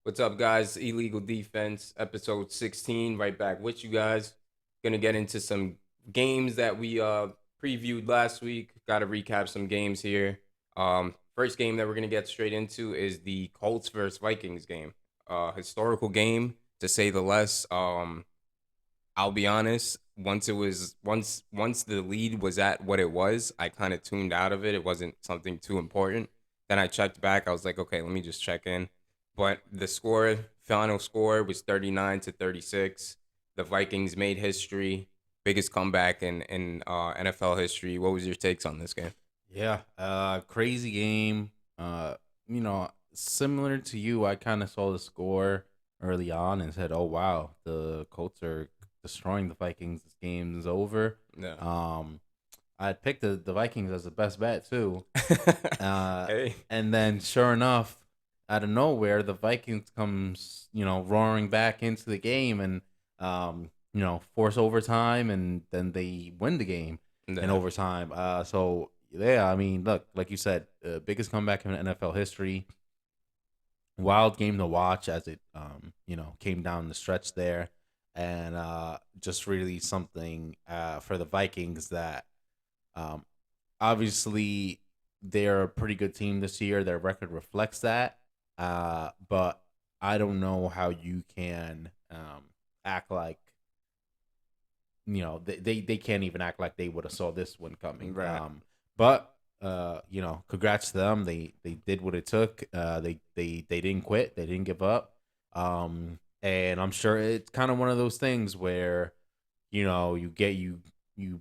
What's up, guys? Illegal Defense, episode 16, right back with you guys. Gonna get into some games that we previewed last week. Gotta recap some games here. First game that we're gonna get straight into is the Colts versus Vikings game. Historical game, to say the less. I'll be honest, once the lead was at what it was, I kind of tuned out of it. It wasn't something too important. Then I checked back. I was like, okay, let me just check in. But the final score was 39-36. The Vikings made history, biggest comeback in NFL history. What was your takes on this game? Yeah, crazy game. Similar to you, I kind of saw the score early on and said, "Oh wow, the Colts are destroying the Vikings. This game is over." Yeah. I picked the Vikings as the best bet too. Hey. And then sure enough, out of nowhere, the Vikings comes, roaring back into the game and force overtime, and then they win the game in Yeah. overtime. So yeah, I mean, look, like you said, biggest comeback in NFL history. Wild game to watch as it came down the stretch there, and just really something for the Vikings that um, obviously they're a pretty good team this year. Their record reflects that, but I don't know how you can act like they can't even act like they would have saw this one coming. Right. But congrats to them. They did what it took. They didn't quit. They didn't give up. And I'm sure it's kind of one of those things where you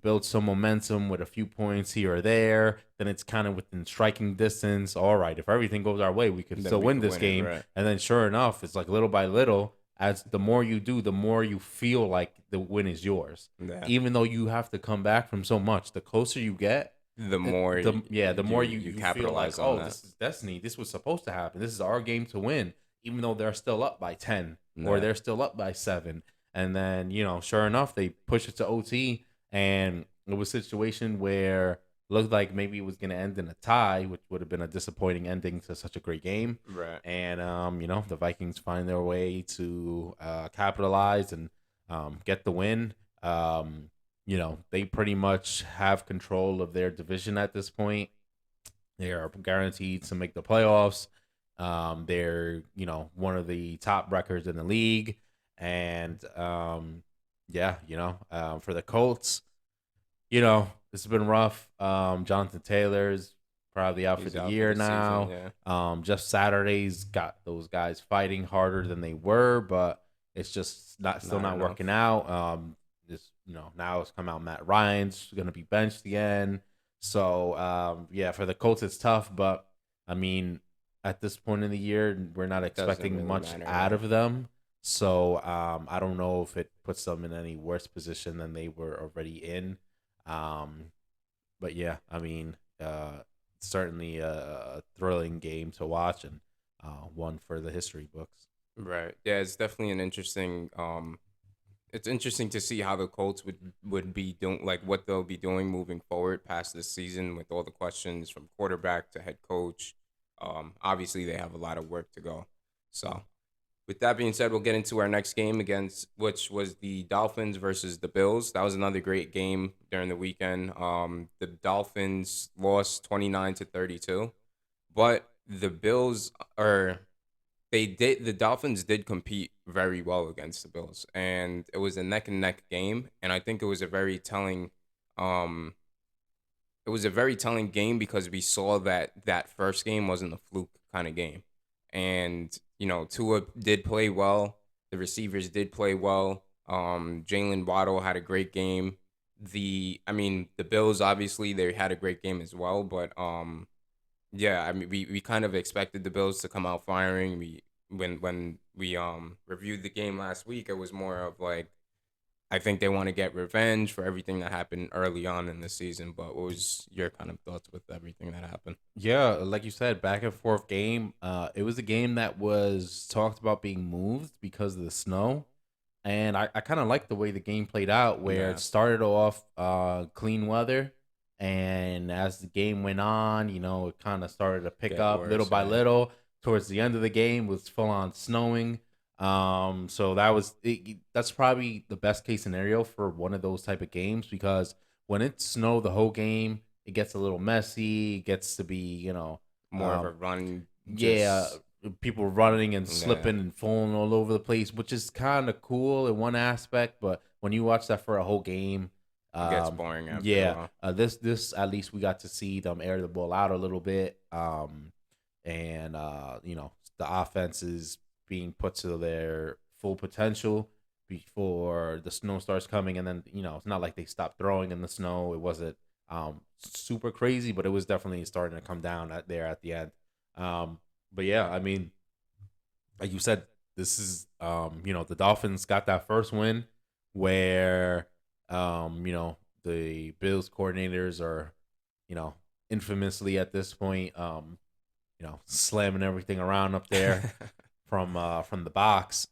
build some momentum with a few points here or there. Then it's kind of within striking distance. All right, if everything goes our way, we could Then still we win could this win it, game. right. And then sure enough, it's like little by little. As the more you do, the more you feel like the win is yours. Yeah. Even though you have to come back from so much, the closer you get, The more the more you you feel like, capitalize on oh, that. this is destiny. This was supposed to happen. This is our game to win, even though they're still up by 10 or Yeah. they're still up by 7. And then, sure enough, they push it to OT, and it was a situation where looked like maybe it was going to end in a tie, which would have been a disappointing ending to such a great game. Right. And the Vikings find their way to capitalize and get the win. They pretty much have control of their division at this point. They are guaranteed to make the playoffs. They're one of the top records in the league, and for the Colts, this has been rough. Jonathan Taylor's probably out for He's the out for year the season, now. yeah. Just Saturday's got those guys fighting harder than they were, but it's just still Not not enough. working out. Now it's come out Matt Ryan's going to be benched again. So for the Colts it's tough, but I mean at this point in the year we're not Doesn't expecting really much matter, out right? of them. So I don't know if it puts them in any worse position than they were already in. Um, but yeah, I mean, certainly a thrilling game to watch and one for the history books. Right. Yeah, it's definitely an interesting it's interesting to see how the Colts would be doing, like what they'll be doing moving forward past this season with all the questions from quarterback to head coach. Obviously they have a lot of work to go. So, with that being said, we'll get into our next game against which was the Dolphins versus the Bills. That was another great game during the weekend. The Dolphins lost 29-32, but the Bills are the Dolphins did compete very well against the Bills, and it was a neck and neck game. And I think um it was a very telling game because we saw that first game wasn't a fluke kind of game. And, Tua did play well. The receivers did play well. Jalen Waddle had a great game. The Bills, obviously, they had a great game as well. But, yeah, I mean, we kind of expected the Bills to come out firing. When we reviewed the game last week, it was more of like, I think they want to get revenge for everything that happened early on in the season. But what was your kind of thoughts with everything that happened? Yeah, like you said, back and forth game. It was a game that was talked about being moved because of the snow. And I kind of like the way the game played out, where it Yeah, started off clean weather, and as the game went on, it kind of started to pick get up little worse, by right? little towards the end of the game was full on snowing. So that's probably the best case scenario for one of those type of games, because when it snowed the whole game, it gets a little messy. It gets to be, More of a um, run, yeah, just people running and yeah, slipping and falling all over the place, which is kind of cool in one aspect. But when you watch that for a whole game, it gets boring after a yeah, while. this at least we got to see them air the ball out a little bit, and the offense is being put to their full potential before the snow starts coming, and then it's not like they stopped throwing in the snow. It wasn't super crazy, but it was definitely starting to come down there at the end. But yeah, I mean, like you said, this is the Dolphins got that first win where the Bills coordinators are you know infamously at this point slamming everything around up there from the box.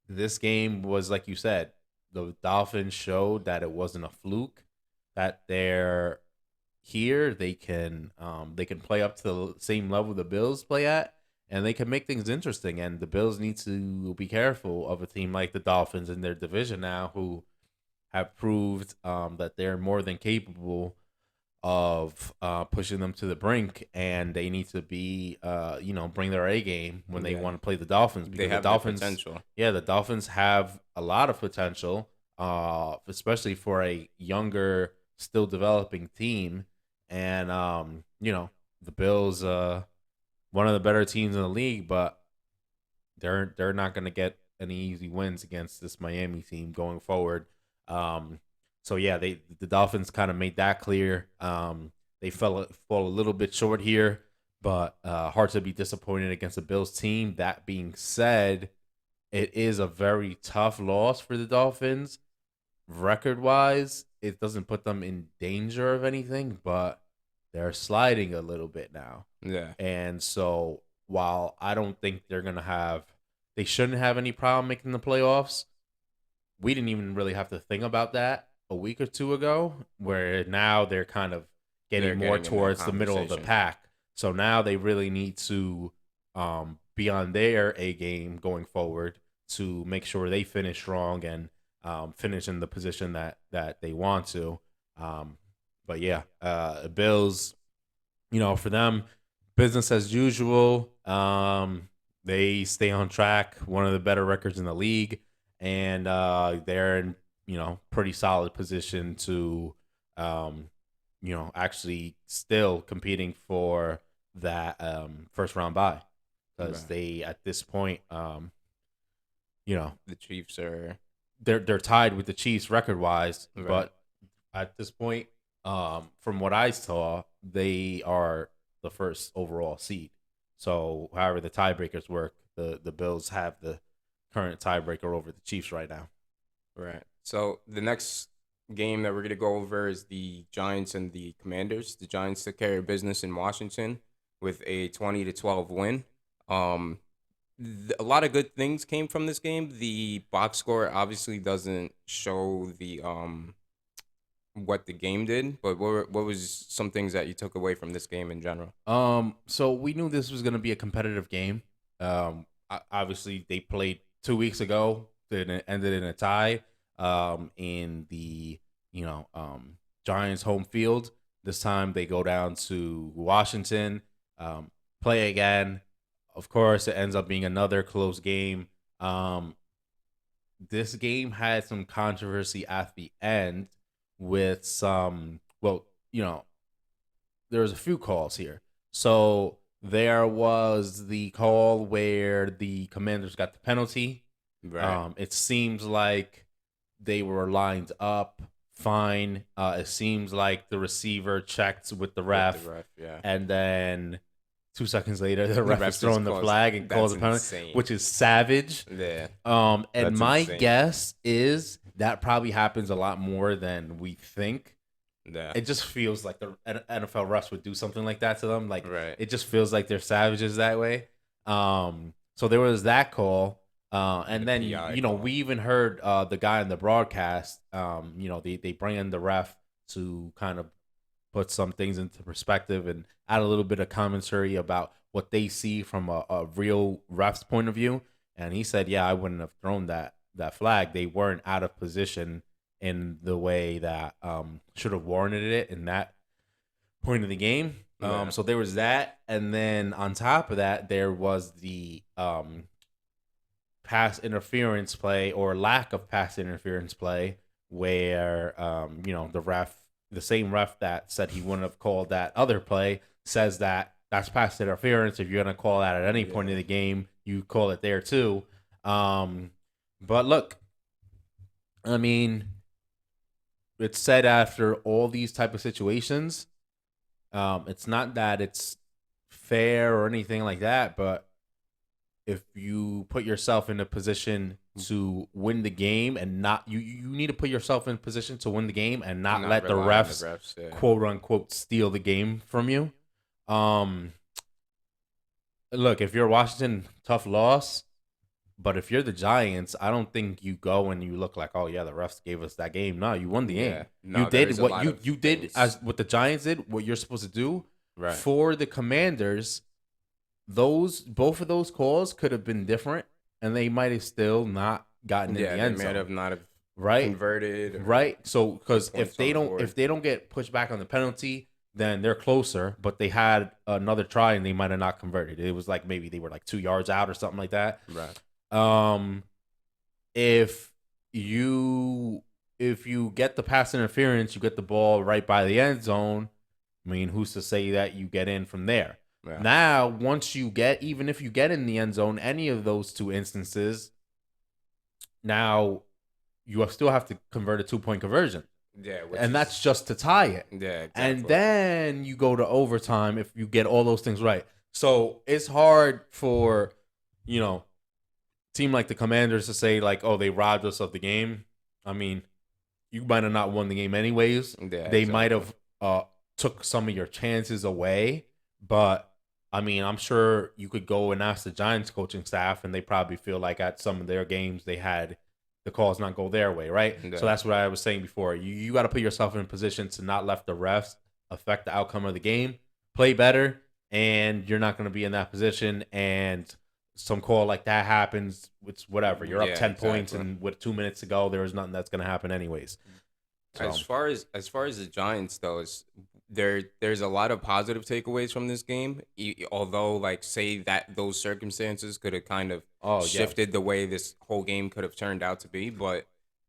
This game was, like you said, the Dolphins showed that it wasn't a fluke, that they're here, they can play up to the same level the Bills play at, and they can make things interesting. And the Bills need to be careful of a team like the Dolphins in their division now, who have proved that they're more than capable of pushing them to the brink, and they need to be bring their A game when they Yeah, want to play the Dolphins, they because the have the Dolphins, potential. yeah, the Dolphins have a lot of potential, especially for a younger, still developing team. And the Bills, one of the better teams in the league, but they're not going to get any easy wins against this Miami team going forward. Um, so yeah, the Dolphins kind of made that clear. They fall a little bit short here, but hard to be disappointed against the Bills team. That being said, it is a very tough loss for the Dolphins. Record wise, it doesn't put them in danger of anything, but they're sliding a little bit now. Yeah, And so while I don't think they shouldn't have any problem making the playoffs, we didn't even really have to think about that a week or two ago, where now they're kind of they're getting more getting in that towards the middle of the conversation. pack. So now they really need to be on their A game going forward to make sure they finish strong and finish in the position that they want to. Um, but yeah, Bills, for them, business as usual. They stay on track, one of the better records in the league, and they're in pretty solid position to actually still competing for that first round bye, because Right. they at this point you know The Chiefs are they're tied with the Chiefs record wise, right. but at this point, from what I saw, they are the first overall seed. So, however the tiebreakers work, the Bills have the current tiebreaker over the Chiefs right now. Right. So the next game that we're gonna go over is the Giants and the Commanders. The Giants took care of business in Washington with a 20-12 win. Um, a lot of good things came from this game. The box score obviously doesn't show the what the game did, but what was some things that you took away from this game in general? So we knew this was going to be a competitive game. Obviously they played 2 weeks ago, and it ended in a tie. In the Giants home field. This time they go down to Washington, play again. Of course, it ends up being another close game. This game had some controversy at the end with there was a few calls here. So there was the call where the Commanders got the penalty. Right. It seems like they were lined up fine. It seems like the receiver checked with the With the ref, ref, yeah. and then 2 seconds later, the The ref is ref just throwing the calls. flag and calls That's a penalty, insane. which is savage. Yeah, And that's my insane. guess is that probably happens a lot more than we think. Yeah. It just feels like the NFL refs would do something like that to them. Like, Right. it just feels like they're savages that way. So there was that call. The And then PI call. we even heard the guy in the broadcast. They bring in the ref to kind of put some things into perspective and add a little bit of commentary about what they see from a real ref's point of view. And he said, "Yeah, I wouldn't have thrown that flag. They weren't out of position in the way that should have warranted it in that point of the game." Yeah. So there was that, and then on top of that, there was the pass interference play or lack of pass interference play, where the same ref that said he wouldn't have called that other play, says that that's pass interference. If you're gonna call that at any point Yeah. in the game, you call it there too. But look, I mean, it's said after all these type of situations, it's not that it's fair or anything like that, but if you put yourself in a position to win the game and not you need to put yourself in a position to win the game and not Not let the rely on the refs refs. Yeah. quote unquote steal the game from you. Um Look, if you're Washington, tough loss. But if you're the Giants, I don't think you go and you look like, oh yeah, the refs gave us that game. No, you won the Yeah. game. You No, there did is a what lot of you did things. as what the Giants did, what you're supposed to do. Right. For the Commanders, those both of those calls could have been different, and they might have still not gotten in Yeah, the they end might zone. have not have Right? converted or Right. So put because points on the board. if they don't get pushed back on the penalty, then they're closer. But they had another try and they might have not converted. It was like maybe they were like 2 yards out or something like that. Right. Um, if you if you get the pass interference, you get the ball right by the end zone. I mean, who's to say that you get in from there? Yeah. Now, once you get, even if you get in the end zone, any of those two instances, now you still have to convert a 2 point conversion. Yeah, which And that's is just to tie it. yeah, And exactly. then you go to overtime if you get all those things right. So it's hard for, you know, team like the Commanders to say like, oh, they robbed us of the game. I mean, you might have not won the game anyways. Yeah, They might exactly. have took some of your chances away, but I mean, I'm sure you could go and ask the Giants coaching staff, and they probably feel like at some of their games they had the calls not go their way, right? So Yeah. that's what I was saying before. You got to put yourself in a position to not let the refs affect the outcome of the game. Play better, and you're not going to be in that position. And some call like that happens, it's whatever. You're up Yeah, 10 points, exactly. and with 2 minutes to go, there is nothing that's going to happen anyways. So As far as the Giants though, is there's a lot of positive takeaways from this game. Although, like, say that those circumstances could have kind of oh yeah, shifted the way this whole game could have turned out to be, but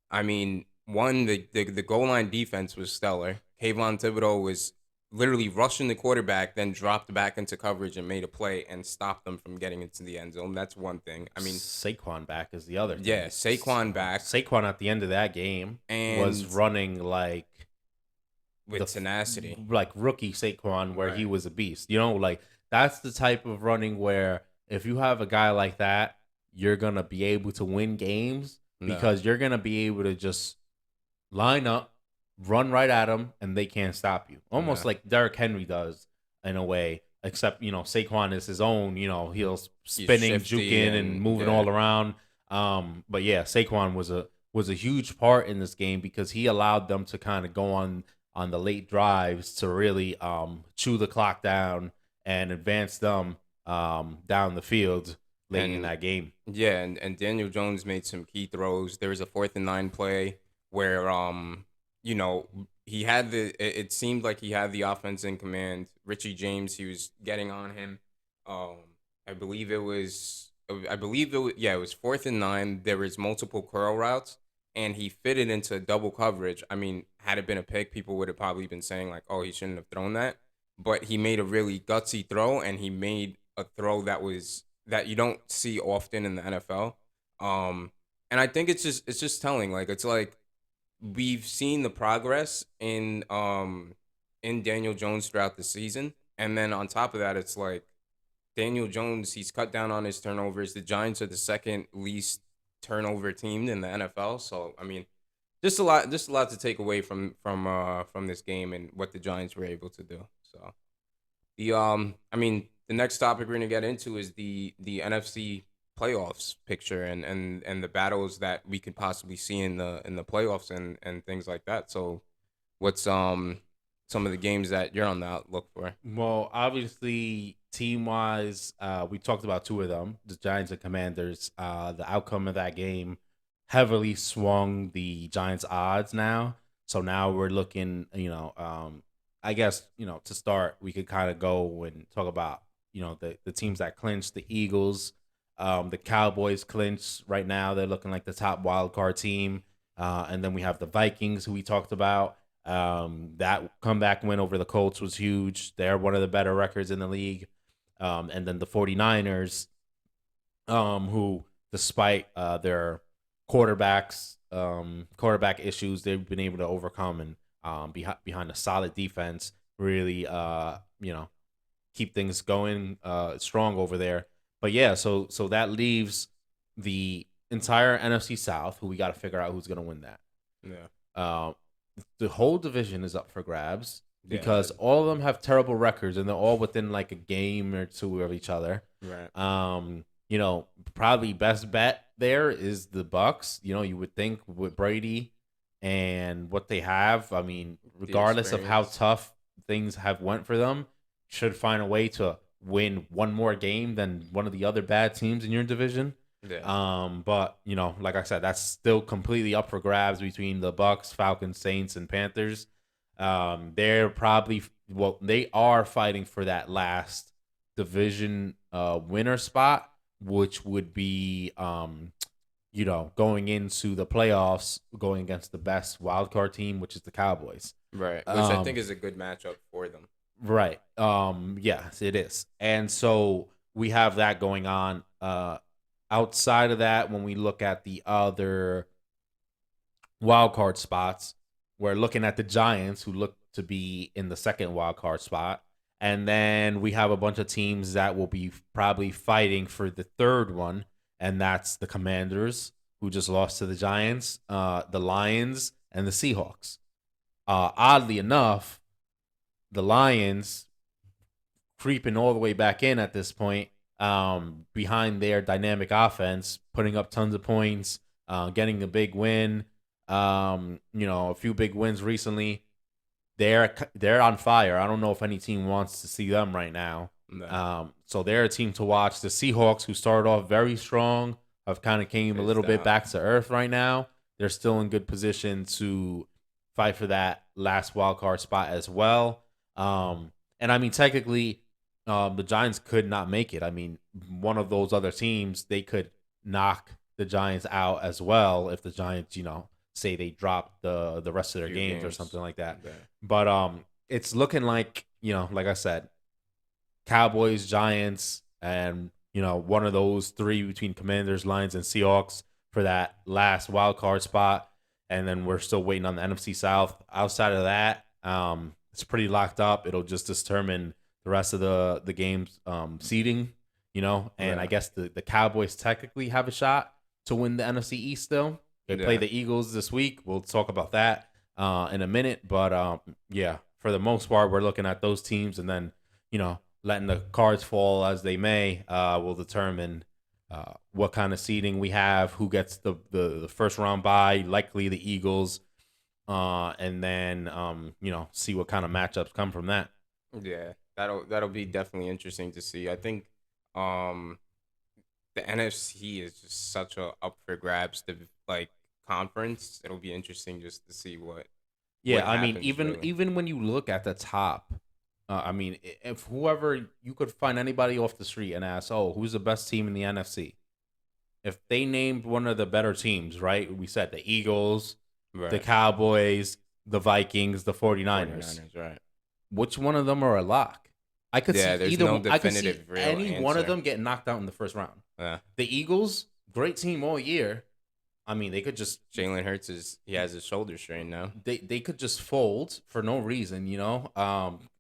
I mean, one, the goal line defense was stellar. Kayvon Thibodeau was literally rushing the quarterback, then dropped back into coverage and made a play and stopped them from getting into the end zone. That's one thing. I mean, Saquon back is the other yeah, thing. Saquon back Saquon at the end of that game was and running like with tenacity. like rookie Saquon, where he Right. was a beast. You know, like that's the type of running where if you have a guy like that, you're gonna be able to win games No. because you're gonna be able to just line up, run right at them, and they can't stop you. Almost No. like Derrick Henry does in a way. Except Saquon is his own. He'll He's spinning, shifty juking, and and moving yeah. all around. But yeah, Saquon was a huge part in this game because he allowed them to kind of go on the late drives to really chew the clock down and advance them down the field late in And that game. yeah, and Daniel Jones made some key throws. There was a 4th and 9 play where you know, he had it seemed like he had the offense in command. Richie James, he was getting on him. Um I believe it was yeah, it was 4th and 9. There was multiple curl routes and he fitted into double coverage. I mean, had it been a pick, people would have probably been saying like, "Oh, he shouldn't have thrown that." But he made a really gutsy throw and he made a throw that you don't see often in the NFL. And I think it's just telling. Like, it's like we've seen the progress in Daniel Jones throughout the season, and then on top of that, it's like Daniel Jones, he's cut down on his turnovers. The Giants are the second least turnover team in the NFL. So I mean, just a lot to take away from this game and what the Giants were able to do. So I mean, the next topic we're gonna get into is the NFC playoffs picture and the battles that we could possibly see in the playoffs and things like that. So what's some of the games that you're on the outlook for. Well, obviously, team wise, we talked about two of them, the Giants and Commanders. The outcome of that game heavily swung the Giants' odds now. So now we're looking, I guess, to start, we could kind of go and talk about, the teams that clinched, the Eagles, the Cowboys clinched right now. They're looking like the top wild card team. And then we have the Vikings, who we talked about. That comeback win over the Colts was huge. They're one of the better records in the league. And then the 49ers, who, despite their quarterback issues, they've been able to overcome and behind a solid defense, really, keep things going strong over there. But yeah, so that leaves the entire NFC South, who we got to figure out who's going to win that. Yeah. The whole division is up for grabs because Yeah. all of them have terrible records and they're all within like a game or two of each other. Right. Probably best bet there is the Bucks. You would think with Brady and what they have, I mean, regardless of how experience. tough things have went for them, should find a way to win one more game than one of the other bad teams in your division. Yeah. But like I said, that's still completely up for grabs between the Bucks, Falcons, Saints, and Panthers. They're probably they are fighting for that last division winner spot, which would be going into the playoffs, going against the best wild card team, which is the Cowboys. Right. Which I think is a good matchup for them. Right. Yes, it is. And so we have that going on. Outside of that, when we look at the other wild card spots, we're looking at the Giants, who look to be in the second wild card spot. And then we have a bunch of teams that will be probably fighting for the third one, and that's the Commanders, who just lost to the Giants, the Lions, and the Seahawks. Oddly enough, the Lions creeping all the way back in at this point, behind their dynamic offense, putting up tons of points, getting a big win. A few big wins recently. They're on fire. I don't know if any team wants to see them right now. No. So they're a team to watch. The Seahawks, who started off very strong, have kind of came a It's little bit down. back to earth right now. They're still in good position to fight for that last wild card spot as well. And I mean, technically, the Giants could not make it. I mean, one of those other teams, they could knock the Giants out as well if the Giants, say they drop the rest of their Few games or games. something like that. Yeah. But it's looking like, like I said, Cowboys, Giants, and one of those three between Commanders, Lions, and Seahawks for that last wild card spot. And then we're still waiting on the NFC South. Outside of that, it's pretty locked up. It'll just determine the rest of the game's seeding, and Yeah. I guess the Cowboys technically have a shot to win the NFC East still. They play Yeah. the Eagles this week. We'll talk about that in a minute. But yeah, for the most part, we're looking at those teams, and then letting the cards fall as they may will determine what kind of seeding we have, who gets the first round bye, likely the Eagles, and then see what kind of matchups come from that. Yeah. That'll be definitely interesting to see. I think the NFC is just such a up for grabs conference. It'll be interesting just to see what Yeah, I mean, happens really. even when you look at the top, I mean, if whoever you could find anybody off the street and ask, oh, who's the best team in the NFC? If they named one of the better teams, right? We said the Eagles, the Right. Cowboys, the Vikings, the 49ers. 49ers, right. Which one of them are a lock? I could Yeah, see there's either. no I could see definitive real any one of answer. them getting knocked out in the first round. Yeah. The Eagles, great team all year. I mean, they could just Jalen Hurts he has his shoulder strain now. they could just fold for no reason,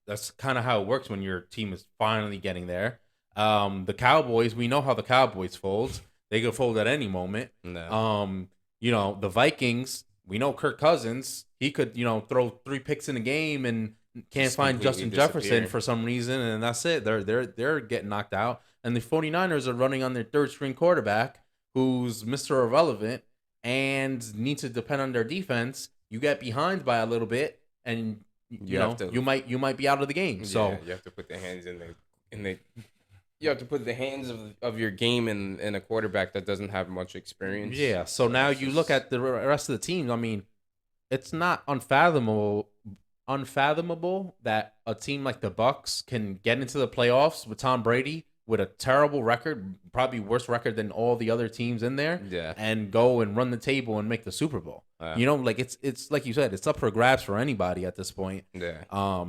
That's kind of how it works when your team is finally getting there. The Cowboys, we know how the Cowboys fold. They could fold at any moment. No. The Vikings, we know Kirk Cousins, he could, throw 3 picks in a game and can't Just find completely Justin Jefferson disappear. for some reason, and that's it. They're getting knocked out. And the 49ers are running on their third string quarterback who's Mr. Irrelevant and need to depend on their defense. You get behind by a little bit, and you You have know, to, you might be out of the game. yeah, So you have to put the hands in the you have to put the hands of your game in a quarterback that doesn't have much experience. yeah. So So now it's you look just at the rest of the teams. I mean, it's not unfathomable that a team like the Bucks can get into the playoffs with Tom Brady with a terrible record, probably worse record than all the other teams in there, yeah, and go and run the table and make the Super Bowl. uh, Like it's like you said, it's up for grabs for anybody at this point. yeah.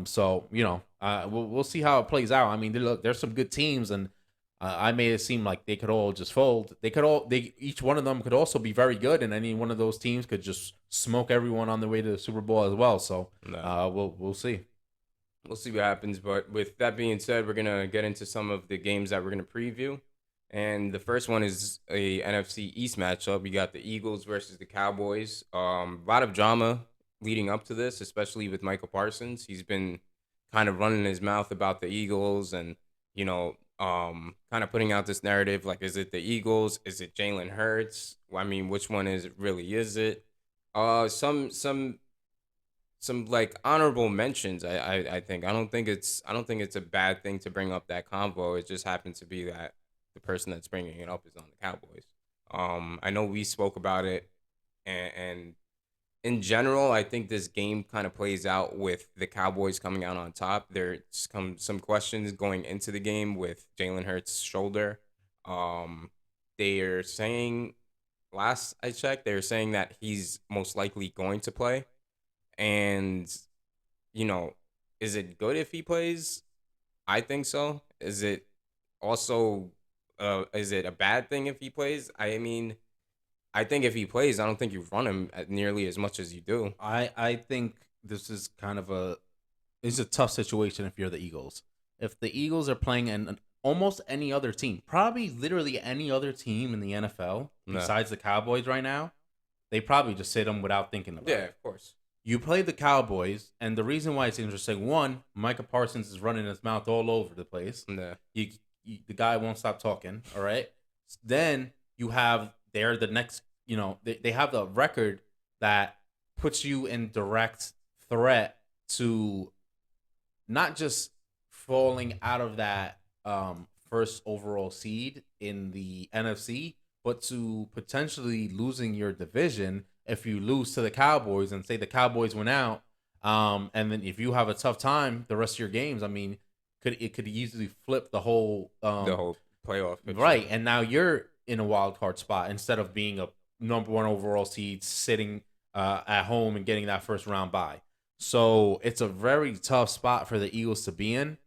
So we'll see how it plays out. I mean, look, there's some good teams, and I made it seem like they could all just fold. Each one of them could also be very good, and any one of those teams could just smoke everyone on the way to the Super Bowl as well. So No. we'll see. We'll see what happens. But with that being said, we're gonna get into some of the games that we're gonna preview. And the first one is a NFC East matchup. You got the Eagles versus the Cowboys. A lot of drama leading up to this, especially with Michael Parsons. He's been kind of running his mouth about the Eagles and, kind of putting out this narrative like, is it the Eagles? Is it Jalen Hurts? I mean, which one is it really? Is it? Some like honorable mentions. I think I don't think it's a bad thing to bring up that convo. It just happens to be that the person that's bringing it up is on the Cowboys. I know we spoke about it, and in general, I think this game kind of plays out with the Cowboys coming out on top. There's some questions going into the game with Jalen Hurts' shoulder. They are saying, last I checked, they're saying that he's most likely going to play. And, you know, is it good if he plays? I think so. Also, is it a bad thing if he plays? I mean, I think if he plays, I don't think you run him nearly as much as you do. I think this is kind of it's a tough situation if you're the Eagles. If the Eagles are playing an almost any other team, probably literally any other team in the NFL No. besides the Cowboys right now, they probably just sit them without thinking about Yeah, it. of course. You play the Cowboys, and the reason why it's interesting, one, Micah Parsons is running his mouth all over the place. No. The guy won't stop talking. All right. Then you have they're the next. They have the record that puts you in direct threat to not just falling out of that first overall seed in the NFC, but to potentially losing your division if you lose to the Cowboys and say the Cowboys went out. And then if you have a tough time the rest of your games, I mean, could easily flip the whole The whole playoff picture. right. And now you're in a wild card spot instead of being a number one overall seed sitting at home and getting that first round bye. So it's a very tough spot for the Eagles to be in.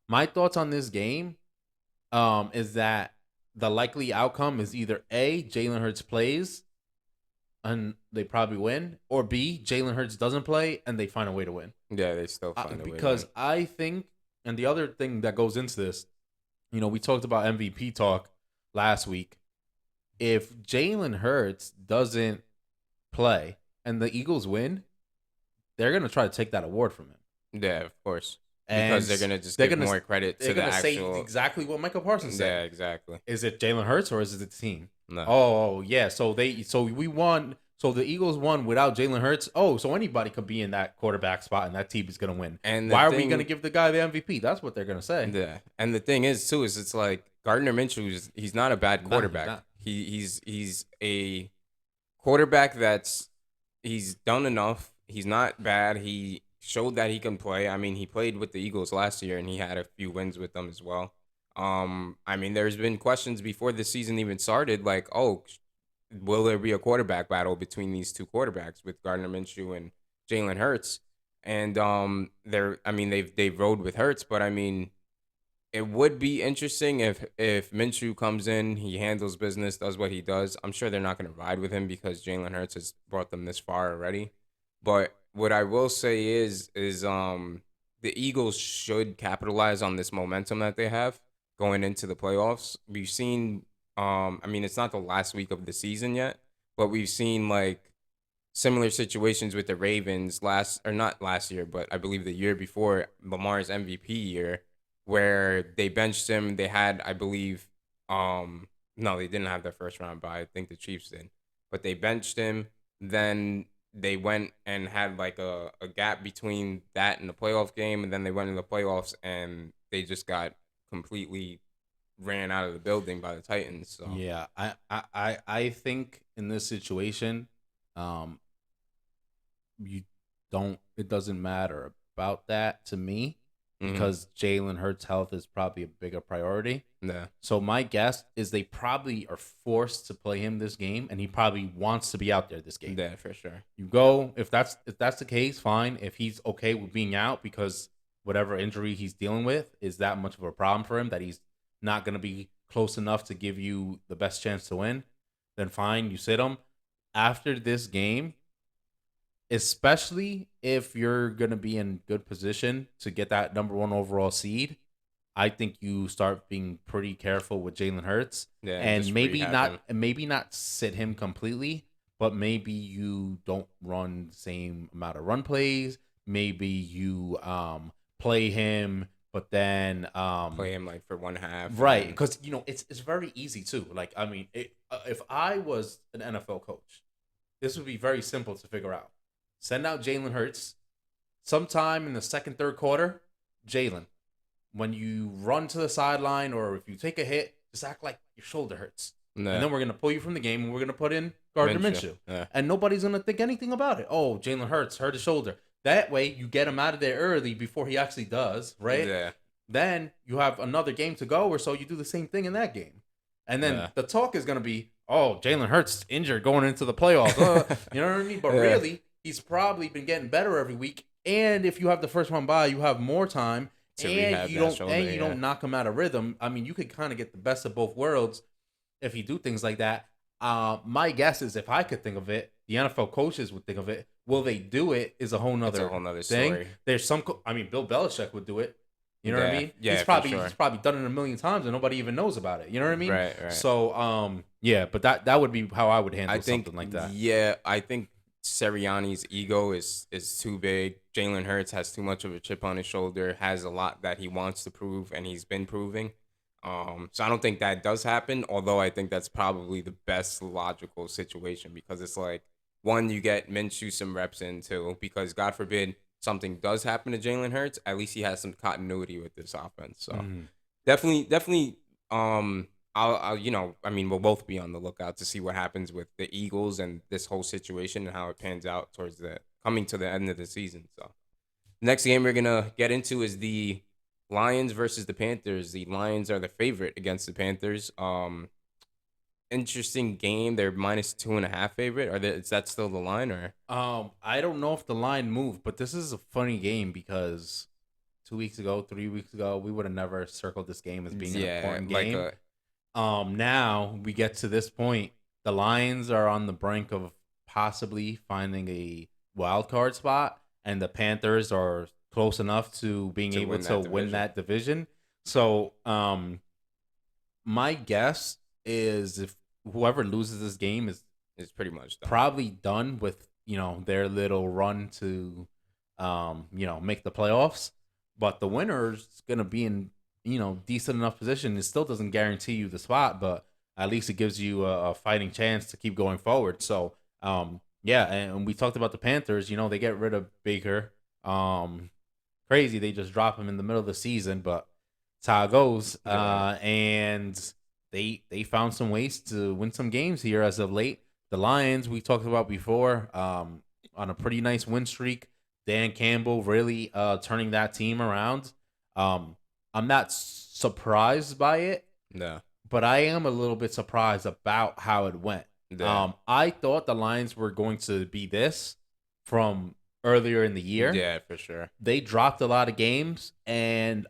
My thoughts on this game is that the likely outcome is either A, Jalen Hurts plays and they probably win, or B, Jalen Hurts doesn't play and they find a way to win. Yeah, they still find a way. Because I think, and the other thing that goes into this, we talked about MVP talk last week. If Jalen Hurts doesn't play and the Eagles win, they're going to try to take that award from him. Yeah, of course. And Because they're going to just give more credit to the They're going to say actual. exactly what Michael Parsons said. Yeah, exactly. Is it Jalen Hurts or is it the team? No. Oh, yeah. So we won. So the Eagles won without Jalen Hurts. Oh, so anybody could be in that quarterback spot and that team is going to win. And why are we going to give the guy the MVP? That's what they're going to say. Yeah, and the thing is too is it's like Gardner Minshew he's not a bad quarterback. not. He's a quarterback he's done enough. He's not bad. He showed that he can play. I mean, he played with the Eagles last year and he had a few wins with them as well. I mean, there's been questions before the season even started, like, oh, will there be a quarterback battle between these two quarterbacks with Gardner Minshew and Jalen Hurts? And they've rode with Hurts, but I mean, it would be interesting if Minshew comes in, he handles business, does what he does. I'm sure they're not going to ride with him because Jalen Hurts has brought them this far already. But what I will say is the Eagles should capitalize on this momentum that they have going into the playoffs. We've seen, it's not the last week of the season yet, but we've seen like similar situations with the Ravens not last year, but I believe the year before Lamar's MVP year, where they benched him. They had, I believe, no, they didn't have their first round bye. I think the Chiefs did, but they benched him. Then they went and had like a gap between that and the playoff game, and then they went in the playoffs and they just got completely ran out of the building by the Titans. So Yeah, I think in this situation, um, you don't. It doesn't matter about that to me mm-hmm. because Jalen Hurts' health is probably a bigger priority. Yeah, So my guess is they probably are forced to play him this game, and he probably wants to be out there this game. yeah, for sure. You go if that's the case, fine. If he's okay with being out because whatever injury he's dealing with is that much of a problem for him that he's not going to be close enough to give you the best chance to win, then fine, you sit him. After this game, especially if you're going to be in good position to get that number 1 overall seed, I think you start being pretty careful with Jalen Hurts, Yeah, and and just rehab him. maybe not sit him completely, but maybe you don't run the same amount of run plays. Maybe you play him, but then Play him like for one half, and right, then because it's very easy too. Like I mean, if I was an NFL coach, this would be very simple to figure out. Send out Jalen Hurts sometime in the second, third quarter. Jalen, when you run to the sideline or if you take a hit, just act like your shoulder hurts. And yeah, then we're going to pull you from the game and we're going to put in Gardner Minshew. Minshew. Yeah, And nobody's going to think anything about it. Oh, Jalen Hurts hurt his shoulder. That way you get him out of there early before he actually does, right? yeah, Then you have another game to go or so you do the same thing in that game. And then yeah. the talk is going to be, oh, Jalen Hurts injured going into the playoffs. You know what I mean? But Yeah. really, he's probably been getting better every week. And if you have the first one by, you have more time To rehab and you that don't shoulder, and you yeah. don't knock him out of rhythm. I mean, you could kind of get the best of both worlds if you do things like that. My guess is if I could think of it, the NFL coaches would think of it. Will they do it? Is a whole It's nother a whole nother thing. story. There's some. I mean, Bill Belichick would do it. You know what I Yeah, mean? yeah, he's for probably sure. he's probably done it a million times and nobody even knows about it. You know what I mean? Right, right. So yeah, but that would be how I would handle I think something like that. Yeah, I think Sirianni's ego is too big. Jalen Hurts has too much of a chip on his shoulder, has a lot that he wants to prove, and he's been proving. So I don't think that does happen. Although I think that's probably the best logical situation because it's like one, you get Minshew some reps in too, because God forbid something does happen to Jalen Hurts, at least he has some continuity with this offense. So Mhm. definitely. I'll I mean, we'll both be on the lookout to see what happens with the Eagles and this whole situation and how it pans out towards the coming to the end of the season. So, next game we're gonna get into is the Lions versus the Panthers. The Lions are the favorite against the Panthers. Interesting game. They're -2.5 favorite. Is that still the line or? I don't know if the line moved, but this is a funny game because 2 weeks ago, 3 weeks ago, we would have never circled this game as being an important like game. a Now we get to this point. The Lions are on the brink of possibly finding a wild card spot, and the Panthers are close enough to being To able win to that win division. that division. So, my guess is if whoever loses this game is It's pretty much done. probably done with their little run to make the playoffs, but the winner's gonna be in decent enough position. It still doesn't guarantee you the spot, but at least it gives you a fighting chance to keep going forward. So yeah, and we talked about the Panthers. They get rid of Baker. Crazy, they just drop him in the middle of the season, but it's how it goes. Yeah. And they found some ways to win some games here as of late. The Lions we talked about before, on a pretty nice win streak. Dan Campbell really turning that team around. I'm not surprised by it, No. but I am a little bit surprised about how it went. Yeah. I thought the Lions were going to be this from earlier in the year. Yeah, for sure. They dropped a lot of games, and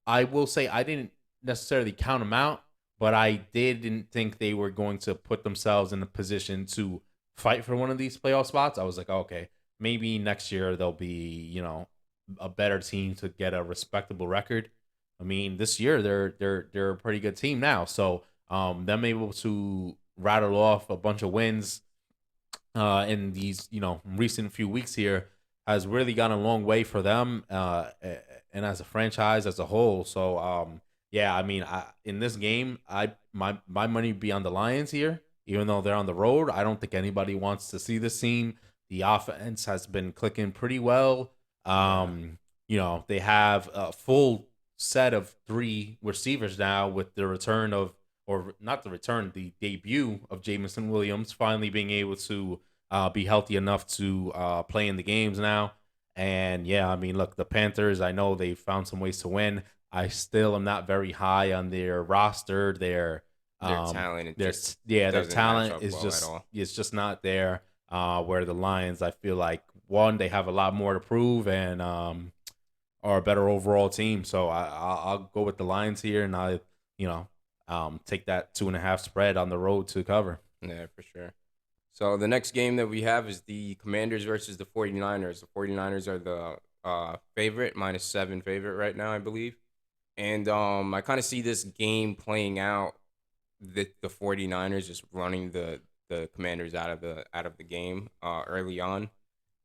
I will say I didn't necessarily count them out, but I didn't think they were going to put themselves in a position to fight for one of these playoff spots. I was like, okay, maybe next year they'll be, a better team to get a respectable record. I mean, this year they're a pretty good team now. So them able to rattle off a bunch of wins in these, recent few weeks here has really gone a long way for them and as a franchise as a whole. So yeah, I mean, in this game, my money would be on the Lions here, even though they're on the road. I don't think anybody wants to see this team The offense has been clicking pretty well. Yeah. They have a full set of three receivers now with the return of, or not the return, the debut of Jamison Williams finally being able to be healthy enough to play in the games now. And yeah, I mean, look, the Panthers, I know they found some ways to win. I still am not very high on their roster. Their talent, it Their just their doesn't match talent up is well at just all. it's just not there. Where the Lions, I feel like one, they have a lot more to prove, and are a better overall team. So I'll go with the Lions here, and you know take that 2.5 spread on the road to cover. Yeah, for sure. So the next game that we have is the Commanders versus the 49ers. The 49ers are the favorite, -7 favorite right now, I believe. And I kind of see this game playing out, the 49ers just running the Commanders out of the game early on.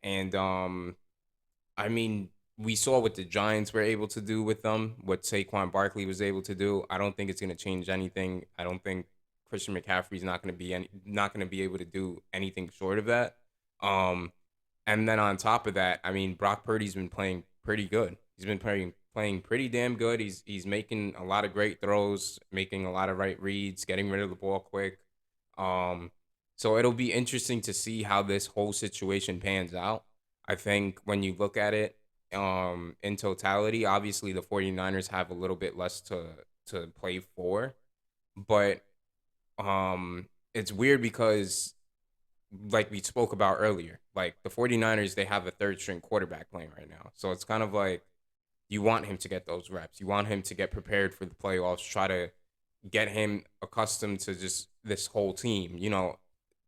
And I mean, we saw what the Giants were able to do with them, what Saquon Barkley was able to do. I don't think it's going to change anything. I don't think Christian McCaffrey's not going to be able to do anything short of that. Um, and then on top of that, I mean, Brock Purdy's been playing pretty good. He's been playing pretty damn good. He's making a lot of great throws, making a lot of right reads, getting rid of the ball quick. Um, so it'll be interesting to see how this whole situation pans out. I think when you look at it in totality, obviously the 49ers have a little bit less to play for, but it's weird because like we spoke about earlier, like the 49ers, they have a third string quarterback playing right now. So it's kind of like you want him to get those reps. You want him to get prepared for the playoffs, try to get him accustomed to just this whole team.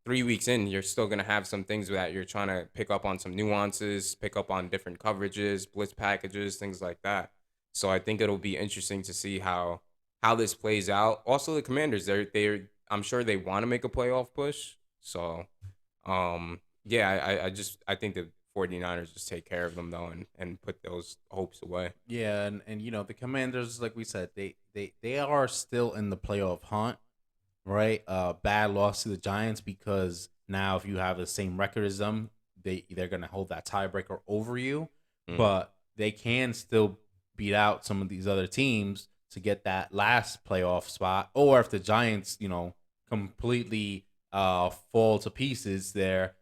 3 weeks in, you're still going to have some things that you're trying to pick up on, some nuances, pick up on different coverages, blitz packages, things like that. So I think it'll be interesting to see how this plays out. Also, the Commanders, they're I'm sure they want to make a playoff push. So yeah, I think the 49ers just take care of them though, and put those hopes away. Yeah, and the Commanders, like we said, they are still in the playoff hunt, right? Bad loss to the Giants because now if you have the same record as them, they're gonna hold that tiebreaker over you, Mm. but they can still beat out some of these other teams to get that last playoff spot. Or if the Giants, completely fall to pieces there,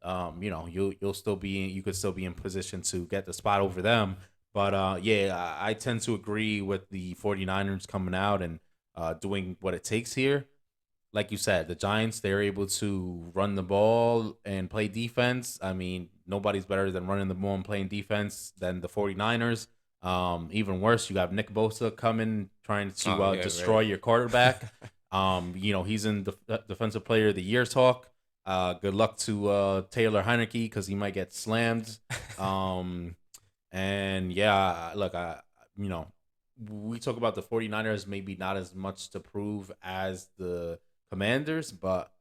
you could still be in position to get the spot over them. But yeah, I tend to agree with the 49ers coming out and doing what it takes here. Like you said, the Giants, they're able to run the ball and play defense. I mean, nobody's better than running the ball and playing defense than the 49ers. Even worse, you have Nick Bosa coming trying to Oh yeah, destroy right. your quarterback. He's in the defensive player of the year talk. Good luck to Taylor Heineke because he might get slammed. Um, and yeah, look, you know, we talk about the 49ers maybe not as much to prove as the Commanders, but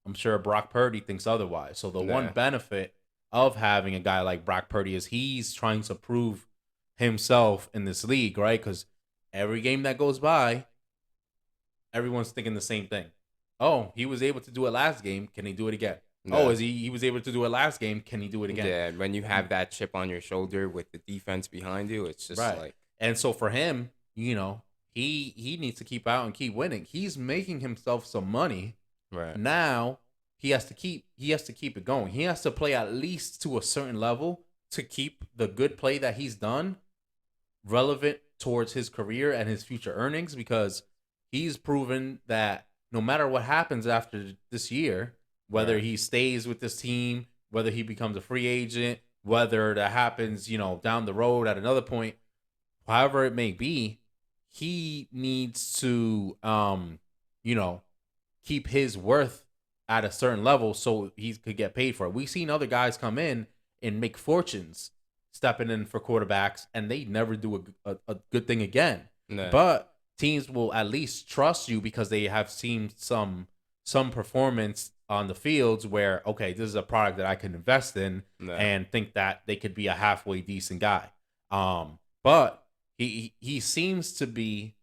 I'm sure Brock Purdy thinks otherwise. So the one Yeah. benefit of having a guy like Brock Purdy is he's trying to prove himself in this league, right? Because every game that goes by, everyone's thinking the same thing. Oh, he was able to do it last game. Can he do it again? Oh, Yeah. is he was able to do it last game? Can he do it again? Yeah, when you have that chip on your shoulder with the defense behind you, it's just Right. like, And so for him, he needs to keep out and keep winning. He's making himself some money. right. Now he has to keep it going. He has to play at least to a certain level to keep the good play that he's done relevant towards his career and his future earnings because he's proven that no matter what happens after this year, whether Right. he stays with this team, whether he becomes a free agent, whether that happens, down the road at another point, however it may be, he needs to you know, keep his worth at a certain level so he could get paid for it. We've seen other guys come in and make fortunes stepping in for quarterbacks, and they never do a good thing again. Yeah. But teams will at least trust you because they have seen some performance on the fields where okay, this is a product that I can invest in Yeah. and think that they could be a halfway decent guy. But he seems to be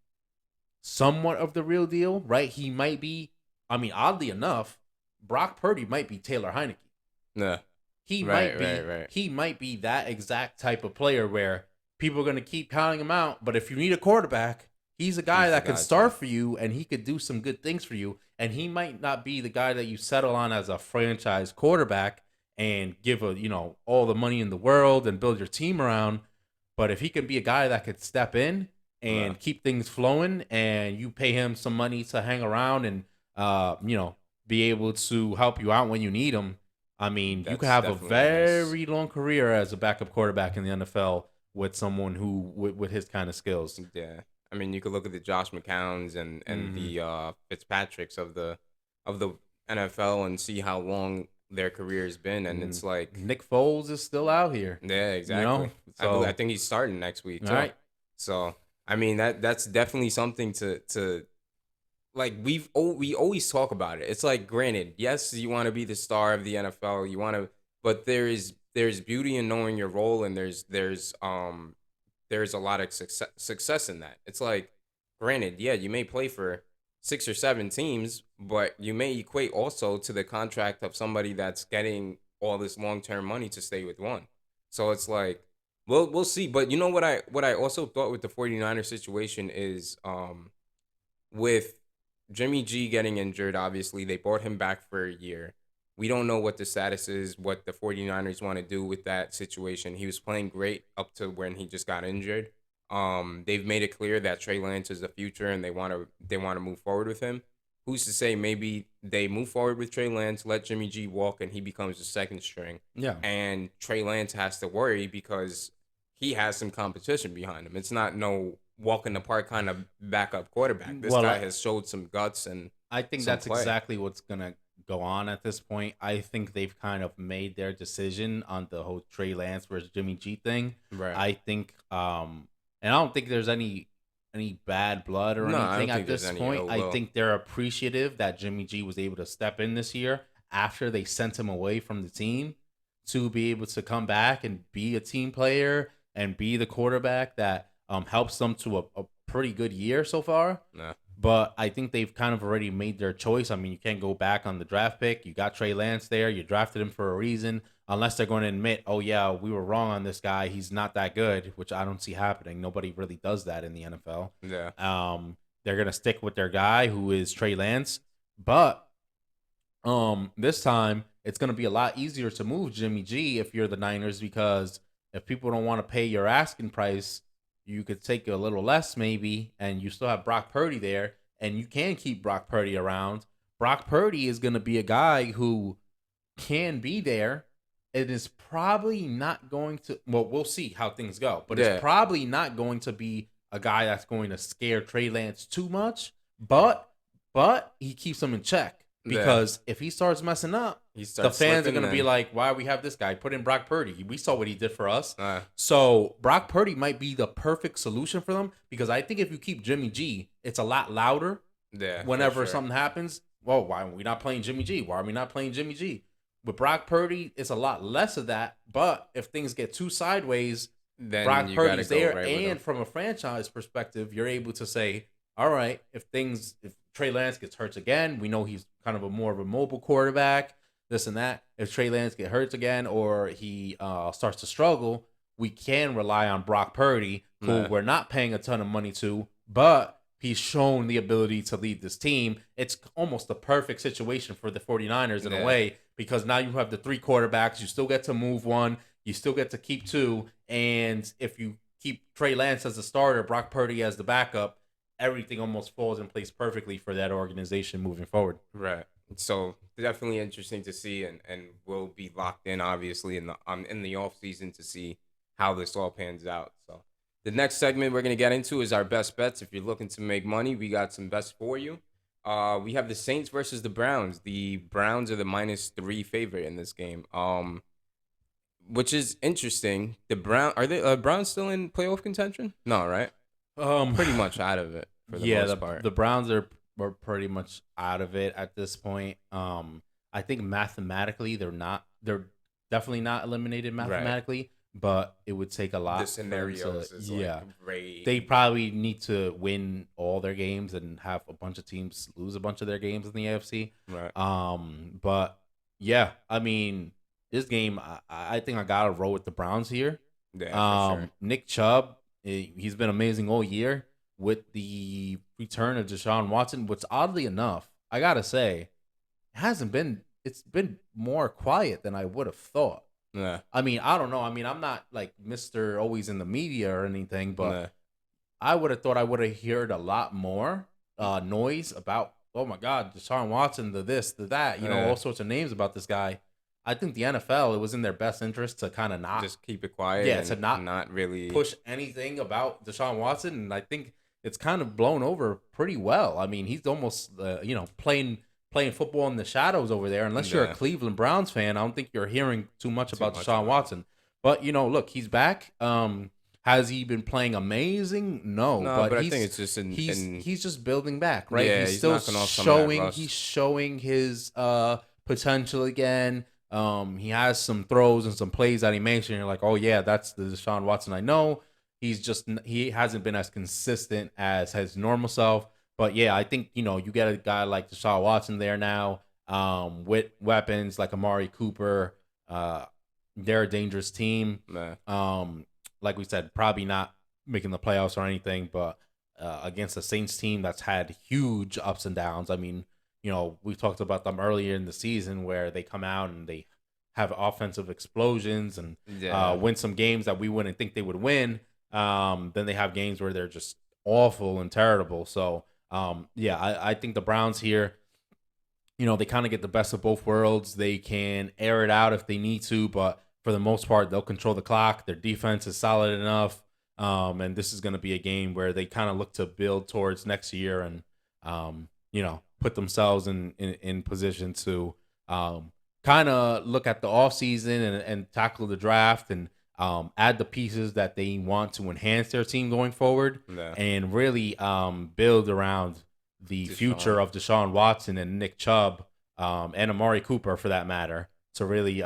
somewhat of the real deal, right? He might be. I mean, oddly enough, Brock Purdy might be Taylor Heineke. Yeah. he Right, might right, be right. he might be that exact type of player where people are going to keep counting him out. But if you need a quarterback, he's a guy He's the that could guy too. start for you and he could do some good things for you. And he might not be the guy that you settle on as a franchise quarterback and give all the money in the world and build your team around. But if he can be a guy that could step in Yeah, and keep things flowing, and you pay him some money to hang around and be able to help you out when you need him, I mean, you could that's have a definitely a nice. very long career as a backup quarterback in the NFL with someone who with his kind of skills. Yeah, I mean, you could look at the Josh McCowns and Hmm. the Fitzpatricks of the NFL and see how long their career has been, and it's like, Nick Foles is still out here, yeah, you exactly. know. So I think he's starting next week all too. right, So I mean that's definitely something to like we always talk about it. It's like, granted, yes, you want to be the star of the NFL, you want to, but there's beauty in knowing your role, and there's a lot of success in that. It's like, granted, yeah, you may play for 6 or 7 teams, but you may equate also to the contract of somebody that's getting all this long-term money to stay with one. So it's like, we'll see. But you know what I also thought with the 49ers situation is with Jimmy G getting injured, obviously they brought him back for a year. We don't know what the status is, what the 49ers want to do with that situation. He was playing great up to when he just got injured. They've made it clear that Trey Lance is the future and they want to move forward with him. Who's to say maybe they move forward with Trey Lance, let Jimmy G walk, and he becomes the second string. yeah. And Trey Lance has to worry because he has some competition behind him. It's not no walk in the park kind of backup quarterback. This Well, guy has showed some guts and I think some that's play. exactly what's gonna go on at this point. I think they've kind of made their decision on the whole Trey Lance versus Jimmy G thing. Right. I think, and I don't think there's any bad blood or No, I anything don't at think there's this any point. ill I will. think they're appreciative that Jimmy G was able to step in this year after they sent him away from the team to be able to come back and be a team player and be the quarterback that helps them to a pretty good year so far. Nah. But I think they've kind of already made their choice. I mean, you can't go back on the draft pick. You got Trey Lance there. You drafted him for a reason. Unless they're going to admit, oh, yeah, we were wrong on this guy. He's not that good, which I don't see happening. Nobody really does that in the NFL. Yeah. They're going to stick with their guy, who is Trey Lance. But this time, it's going to be a lot easier to move Jimmy G if you're the Niners, because if people don't want to pay your asking price, you could take a little less maybe, and you still have Brock Purdy there, and you can keep Brock Purdy around. Brock Purdy is going to be a guy who can be there. It is probably not going to, well, we'll see how things go, but it's Yeah. probably not going to be a guy that's going to scare Trey Lance too much, but he keeps him in check, Yeah. because if he starts messing up, He the starts fans are slipping going to be then. like, why we have this guy? Put in Brock Purdy. We saw what he did for us. Uh, So Brock Purdy might be the perfect solution for them, because I think if you keep Jimmy G, it's a lot louder yeah, for whenever sure. something happens. Well, why are we not playing Jimmy G? Why are we not playing Jimmy G? With Brock Purdy, it's a lot less of that. But if things get too sideways, Then Brock you gotta Purdy's go there, right with him. and from a franchise perspective, you're able to say, all right, if Trey Lance gets hurt again, we know he's kind of more of a mobile quarterback, this and that. If Trey Lance gets hurt again, or he starts to struggle, we can rely on Brock Purdy, who Nah. we're not paying a ton of money to, but he's shown the ability to lead this team. It's almost the perfect situation for the 49ers in a Yeah. way, because now you have the 3 quarterbacks. You still get to move one. You still get to keep 2. And if you keep Trey Lance as the starter, Brock Purdy as the backup, everything almost falls in place perfectly for that organization moving forward. Right. So definitely interesting to see, and we'll be locked in obviously in the off season to see how this all pans out. So the next segment we're gonna get into is our best bets. If you're looking to make money, we got some bets for you. We have the Saints versus the Browns. The Browns are the -3 favorite in this game. Which is interesting. The Browns still in playoff contention? No, right? Pretty much out of it for the Yeah, most part. the Browns are pretty much out of it at this point. I think mathematically they're not. They're definitely not eliminated Right. mathematically, but it would take a lot. The for them scenarios to, is yeah, like great. they probably need to win all their games and have a bunch of teams lose a bunch of their games in the AFC. Right. But yeah, I mean, this game, I think I gotta roll with the Browns here. Yeah, for sure. Nick Chubb, he's been amazing all year with the return of Deshaun Watson. Which oddly enough, I gotta say, it hasn't been. It's been more quiet than I would have thought. Yeah, I mean, I don't know. I mean, I'm not like Mister always in the media or anything, but yeah, I would have thought I would have heard a lot more noise about, oh my God, Deshaun Watson, the this, the that, yeah. all sorts of names about this guy. I think the NFL, it was in their best interest to kind of not, Just keep it quiet yeah, to and not not really. push anything about Deshaun Watson. And I think it's kind of blown over pretty well. I mean, he's almost, playing football in the shadows over there. Unless you're a Yeah, Cleveland Browns fan, I don't think you're hearing too much too about much Deshaun about it. Watson. But look, he's back. Has he been playing amazing? No, No, but but I think it's just in he's just building back, right? yeah, He's he's still knocking off some of that showing he's rust. showing his potential again. He has some throws and some plays that he makes, and you're like, oh yeah, that's the Deshaun Watson I know. He hasn't been as consistent as his normal self. But yeah, I think you get a guy like Deshaun Watson there now, with weapons like Amari Cooper. They're a dangerous team. Man, Like we said, probably not making the playoffs or anything, but against the Saints team that's had huge ups and downs. I mean, we talked about them earlier in the season where they come out and they have offensive explosions and yeah, win some games that we wouldn't think they would win. Then they have games where they're just awful and terrible. So, yeah, I think the Browns here, they kind of get the best of both worlds. They can air it out if they need to, but for the most part, they'll control the clock. Their defense is solid enough. And this is going to be a game where they kind of look to build towards next year and, put themselves in position to kind of look at the offseason and tackle the draft and add the pieces that they want to enhance their team going forward yeah. and really build around the future Deshaun. of Deshaun Watson and Nick Chubb, and Amari Cooper for that matter, to really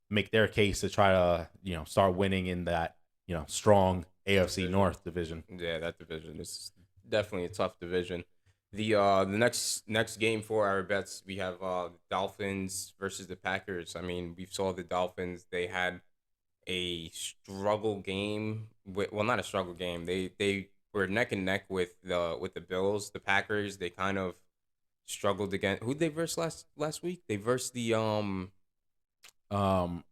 make their case to try to start winning in that strong AFC Division. North division. Yeah, that division is definitely a tough division. The next game for our bets, we have Dolphins versus the Packers. I mean, we saw the Dolphins. They had a struggle game. Well, not a struggle game. They were neck and neck with the Bills. The Packers, they kind of struggled again. Who they versed last week? They versed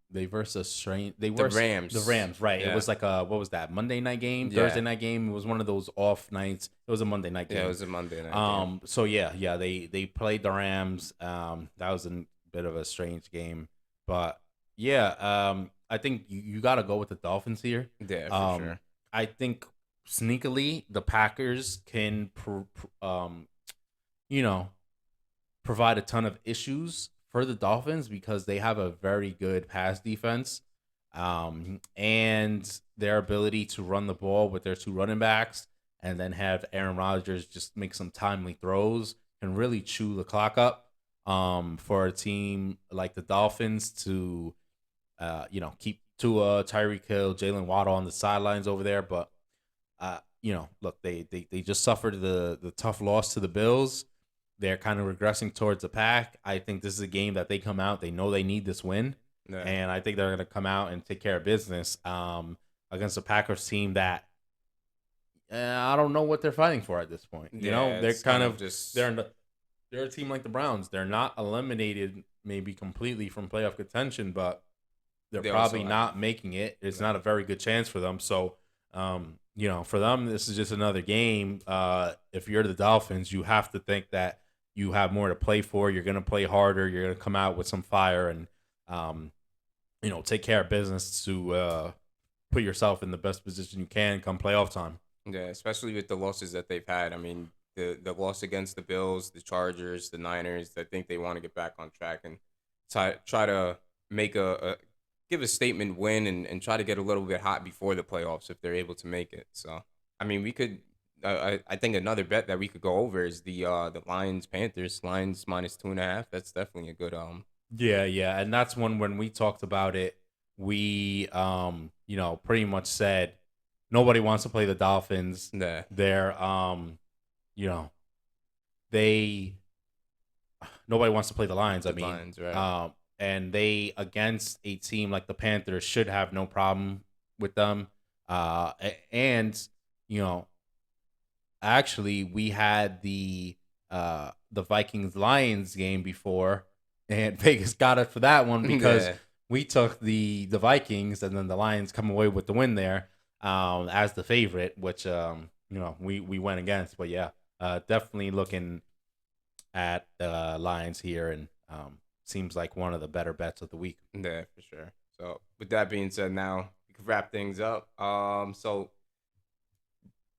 They versus strange. They the versus the Rams. Rams, right? It Yeah, was like a what was that Monday night game, Thursday yeah, night game. It was one of those off nights. It was a Monday night yeah. It game. was a Monday night game. So yeah, they played the Rams. That was a bit of a strange game, but yeah, I think you got to go with the Dolphins here. Yeah, for Um, sure. I think sneakily the Packers can, you know, provide a ton of issues for the Dolphins because they have a very good pass defense, and their ability to run the ball with their two running backs and then have Aaron Rodgers just make some timely throws can really chew the clock up, for a team like the Dolphins to, keep Tua, Tyreek Hill, Jalen Waddle on the sidelines over there. But, look, they just suffered the tough loss to the Bills. They're kind of regressing towards the pack. I think this is a game that they come out. They know they need this win, Yeah, and I think they're going to come out and take care of business, against the Packers team that, I don't know what they're fighting for at this point. yeah. They're It's kind kind of of just they're a team like the Browns. They're not eliminated maybe completely from playoff contention, but they're they probably also have not making it. It's yeah, not a very good chance for them. So, for them, this is just another game. If you're the Dolphins, you have to think that you have more to play for. You're going to play harder. You're going to come out with some fire and, take care of business to put yourself in the best position you can come playoff time. yeah. Especially with the losses that they've had. I mean, the loss against the Bills, the Chargers, the Niners. I think they want to get back on track and try to make a give a statement win and try to get a little bit hot before the playoffs if they're able to make it. So, I mean, we could. I think another bet that we could go over is the Lions Panthers. Lions minus 2.5. That's definitely a good Yeah, yeah, and that's one when we talked about it, we pretty much said nobody wants to play the Dolphins. yeah, They're you know, they nobody wants to play the Lions. I the mean, Lions, right? and they against a team like the Panthers should have no problem with them. And you know, actually, we had the Vikings Lions game before, and Vegas got it for that one because Yeah, we took the Vikings, and then the Lions come away with the win there as the favorite, which we went against. But yeah, definitely looking at the Lions here, and seems like one of the better bets of the week. yeah, for sure. So with that being said, now we can wrap things up. So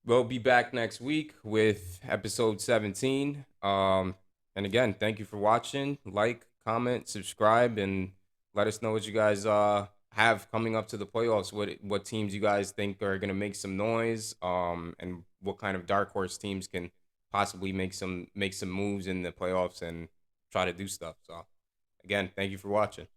we'll be back next week with episode 17. And again, thank you for watching. Like, comment, subscribe, and let us know what you guys have coming up to the playoffs. What teams you guys think are gonna make some noise. And what kind of dark horse teams can possibly make some moves in the playoffs and try to do stuff. So again, thank you for watching.